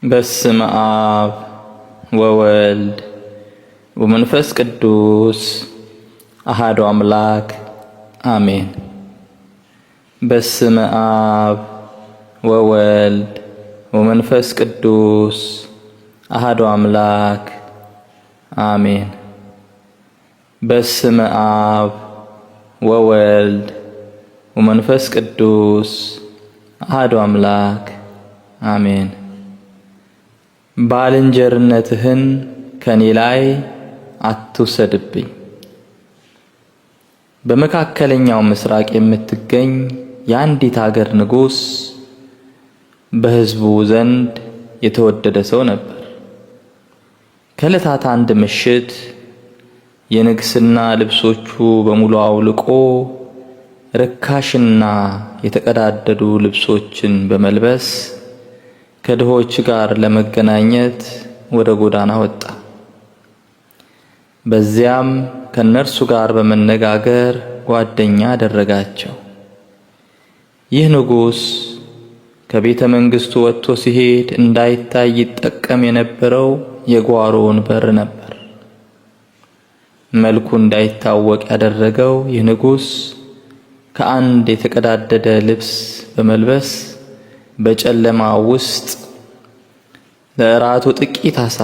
በስመ አብ ወወልድ ወመንፈስ ቅዱስ አሐዱ አምላክ አሜን። በስመ አብ ወወልድ ወመንፈስ ቅዱስ አሐዱ አምላክ አሜን። በስመ አብ ወወልድ ወመንፈስ ቅዱስ አሐዱ አምላክ አሜን። ባልንጀርነትህን ከኔ ላይ አትውሰድብኝ። በመካከለኛው ምስራቅ የምትገኝ የአንዲት አገር ንጉሥ በሕዝቡ ዘንድ የተወደደ ሰው ነበር። ከዕለታት አንድ ምሽት የንግስና ልብሶቹ በሙሉ አውልቆ ርካሽና የተቀዳደዱ ልብሶችን በመልበስ ከድሆች ጋር ለመገናኘት ወደ ጎዳና ወጣ። በዚያም ከነርሱ ጋር በመነጋገር ጓደኛ አደረጋቸው። ይህ ንጉሥ ከቤተ መንግሥቱ ወጥቶ ሲሄድ እንዳይታይ ይጠቀም የነበረው የጓሮውን በር ነበር። መልኩ እንዳይታወቅ ያደረገው ይህ ንጉሥ ከአንድ የተቀዳደደ ልብስ በመልበስ በጨለማ ውስጥ ለእራቱ ጥቂት ዓሣ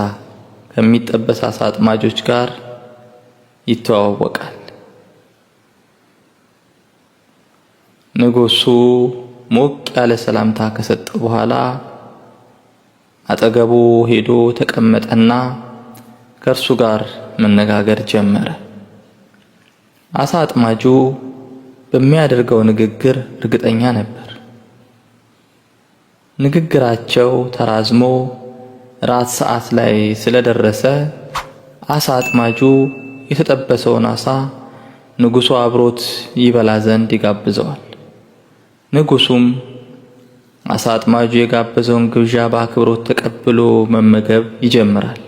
ከሚጠበስ ዓሣ አጥማጆች ጋር ይተዋወቃል። ንጉሡ ሞቅ ያለ ሰላምታ ከሰጠ በኋላ አጠገቡ ሄዶ ተቀመጠና ከእርሱ ጋር መነጋገር ጀመረ። ዓሣ አጥማጁ በሚያደርገው ንግግር እርግጠኛ ነበር። ንግግራቸው ተራዝሞ ራት ሰዓት ላይ ስለደረሰ ዓሣ አጥማጁ የተጠበሰውን ዓሣ ንጉሡ አብሮት ይበላ ዘንድ ይጋብዘዋል። ንጉሡም ዓሣ አጥማጁ የጋበዘውን ግብዣ በአክብሮት ተቀብሎ መመገብ ይጀምራል።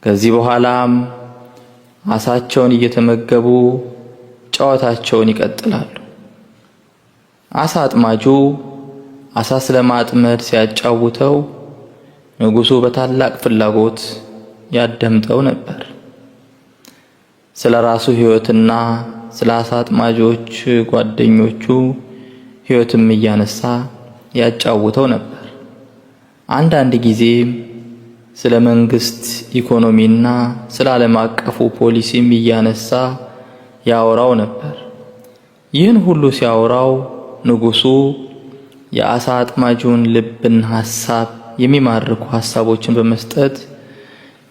ከዚህ በኋላም ዓሣቸውን እየተመገቡ ጨዋታቸውን ይቀጥላሉ። ዓሣ አጥማጁ ዓሣ ስለማጥመድ ሲያጫውተው ንጉሡ በታላቅ ፍላጎት ያዳምጠው ነበር። ስለ ራሱ ሕይወትና ስለ ዓሣ አጥማጆች ጓደኞቹ ሕይወትም እያነሳ ያጫውተው ነበር። አንዳንድ ጊዜም ስለ መንግሥት ኢኮኖሚና ስለ ዓለም አቀፉ ፖሊሲም እያነሳ ያወራው ነበር። ይህን ሁሉ ሲያወራው ንጉሡ የዓሣ አጥማጁን ልብና ሐሳብ የሚማርኩ ሐሳቦችን በመስጠት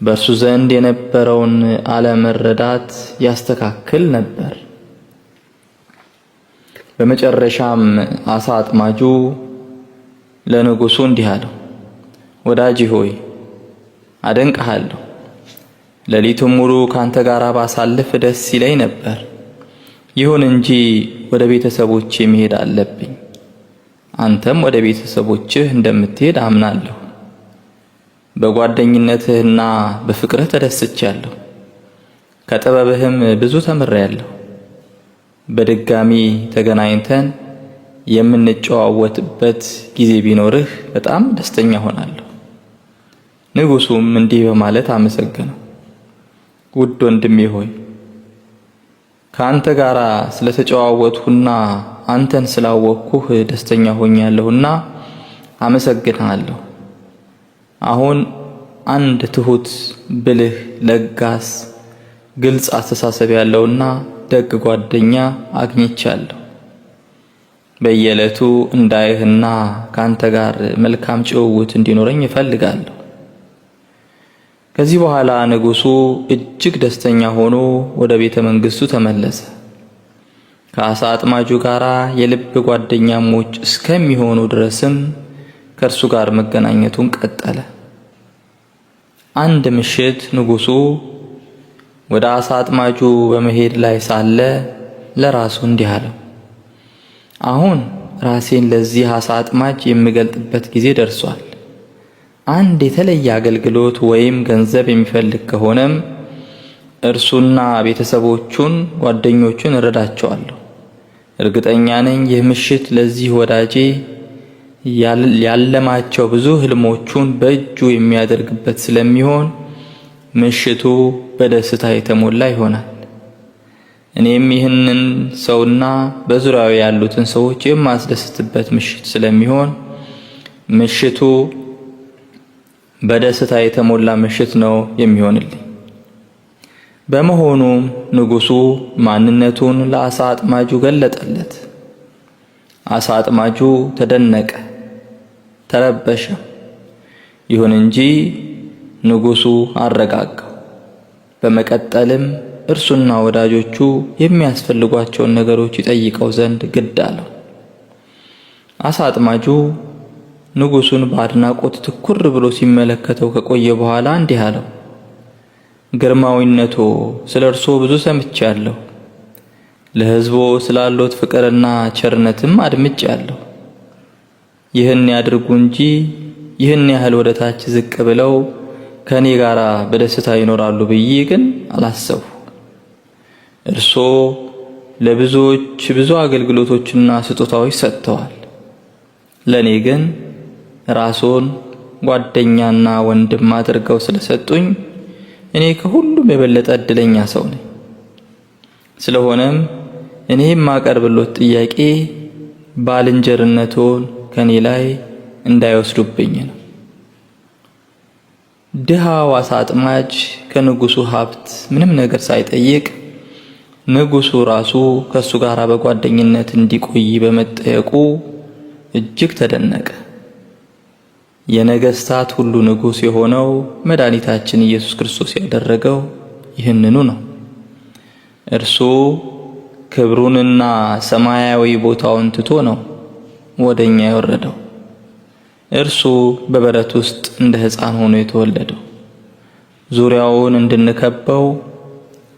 በእርሱ ዘንድ የነበረውን አለመረዳት ያስተካክል ነበር። በመጨረሻም ዓሣ አጥማጁ ለንጉሡ እንዲህ አለው፣ ወዳጄ ሆይ አደንቅሃለሁ። ሌሊቱን ሙሉ ካንተ ጋር ባሳልፍ ደስ ይለኝ ነበር። ይሁን እንጂ ወደ ቤተሰቦቼ መሄድ አለብኝ። አንተም ወደ ቤተሰቦችህ እንደምትሄድ አምናለሁ። በጓደኝነትህና በፍቅርህ ተደስቻለሁ። ከጥበብህም ብዙ ተምሬያለሁ። በድጋሚ ተገናኝተን የምንጨዋወትበት ጊዜ ቢኖርህ በጣም ደስተኛ ሆናለሁ። ንጉሡም እንዲህ በማለት አመሰገነው። ውድ ወንድሜ ሆይ ከአንተ ጋር ስለተጨዋወትሁና አንተን ስላወቅኩህ ደስተኛ ሆኛለሁና አመሰግናለሁ። አሁን አንድ ትሁት፣ ብልህ፣ ለጋስ፣ ግልጽ አስተሳሰብ ያለውና ደግ ጓደኛ አግኝቻለሁ። በየዕለቱ እንዳይህና ከአንተ ጋር መልካም ጭውውት እንዲኖረኝ እፈልጋለሁ። ከዚህ በኋላ ንጉሡ እጅግ ደስተኛ ሆኖ ወደ ቤተ መንግሥቱ ተመለሰ። ከዓሣ አጥማጁ ጋር የልብ ጓደኛሞች እስከሚሆኑ ድረስም ከእርሱ ጋር መገናኘቱን ቀጠለ። አንድ ምሽት ንጉሡ ወደ ዓሣ አጥማጁ በመሄድ ላይ ሳለ ለራሱ እንዲህ አለው፣ አሁን ራሴን ለዚህ ዓሣ አጥማጅ የምገልጥበት ጊዜ ደርሷል። አንድ የተለየ አገልግሎት ወይም ገንዘብ የሚፈልግ ከሆነም እርሱና ቤተሰቦቹን ጓደኞቹን እረዳቸዋለሁ። እርግጠኛ ነኝ ይህ ምሽት ለዚህ ወዳጄ ያለማቸው ብዙ ህልሞቹን በእጁ የሚያደርግበት ስለሚሆን ምሽቱ በደስታ የተሞላ ይሆናል። እኔም ይህንን ሰውና በዙሪያው ያሉትን ሰዎች የማስደስትበት ምሽት ስለሚሆን ምሽቱ በደስታ የተሞላ ምሽት ነው የሚሆንልኝ። በመሆኑም ንጉሡ ማንነቱን ለአሳ አጥማጁ ገለጠለት። አሳ አጥማጁ ተደነቀ፣ ተረበሸ። ይሁን እንጂ ንጉሡ አረጋጋው። በመቀጠልም እርሱና ወዳጆቹ የሚያስፈልጓቸውን ነገሮች ይጠይቀው ዘንድ ግድ አለው። አሳ አጥማጁ ንጉሡን በአድናቆት ትኩር ብሎ ሲመለከተው ከቆየ በኋላ እንዲህ አለው፣ ግርማዊነቶ፣ ስለ እርሶ ብዙ ሰምቻለሁ። ለሕዝቦ ስላሉት ፍቅርና ቸርነትም አድምጫለሁ። ይህን ያድርጉ እንጂ ይህን ያህል ወደ ታች ዝቅ ብለው ከኔ ጋር በደስታ ይኖራሉ ብዬ ግን አላሰቡ። እርሶ ለብዙዎች ብዙ አገልግሎቶችና ስጦታዎች ሰጥተዋል። ለኔ ግን ራስዎን ጓደኛና ወንድም አድርገው ስለሰጡኝ እኔ ከሁሉም የበለጠ እድለኛ ሰው ነኝ። ስለሆነም እኔ የማቀርብሎት ጥያቄ ባልንጀርነቶን ከኔ ላይ እንዳይወስዱብኝ ነው። ድሃው አሳ አጥማጅ ከንጉሡ ሀብት ምንም ነገር ሳይጠይቅ ንጉሡ ራሱ ከሱ ጋር በጓደኝነት እንዲቆይ በመጠየቁ እጅግ ተደነቀ። የነገስታት ሁሉ ንጉሥ የሆነው መድኃኒታችን ኢየሱስ ክርስቶስ ያደረገው ይህንኑ ነው። እርሱ ክብሩንና ሰማያዊ ቦታውን ትቶ ነው ወደኛ የወረደው። እርሱ በበረት ውስጥ እንደ ሕፃን ሆኖ የተወለደው ዙሪያውን እንድንከበው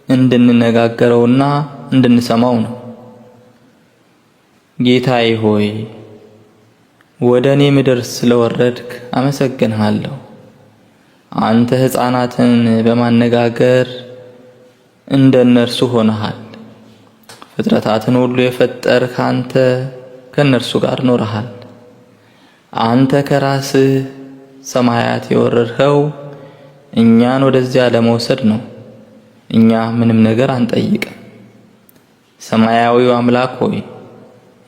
እንድንነጋገረውና እንድንሰማው ነው። ጌታዬ ሆይ ወደ እኔ ምድር ስለወረድክ አመሰግንሃለሁ። አንተ ሕፃናትን በማነጋገር እንደነርሱ ሆነሃል። ፍጥረታትን ሁሉ የፈጠርክ አንተ ከነርሱ ጋር ኖረሃል። አንተ ከራስህ ሰማያት የወረድኸው እኛን ወደዚያ ለመውሰድ ነው። እኛ ምንም ነገር አንጠይቅም። ሰማያዊው አምላክ ሆይ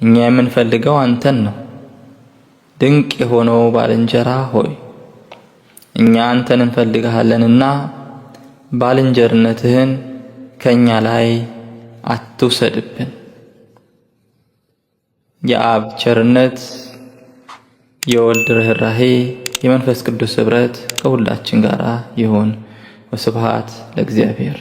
እኛ የምንፈልገው አንተን ነው። ድንቅ የሆነው ባልንጀራ ሆይ እኛ አንተን እንፈልግሃለንና ባልንጀርነትህን ከኛ ላይ አትውሰድብን። የአብ ቸርነት፣ የወልድ ርኅራኄ፣ የመንፈስ ቅዱስ ኅብረት ከሁላችን ጋር ይሁን። ወስብሐት ለእግዚአብሔር።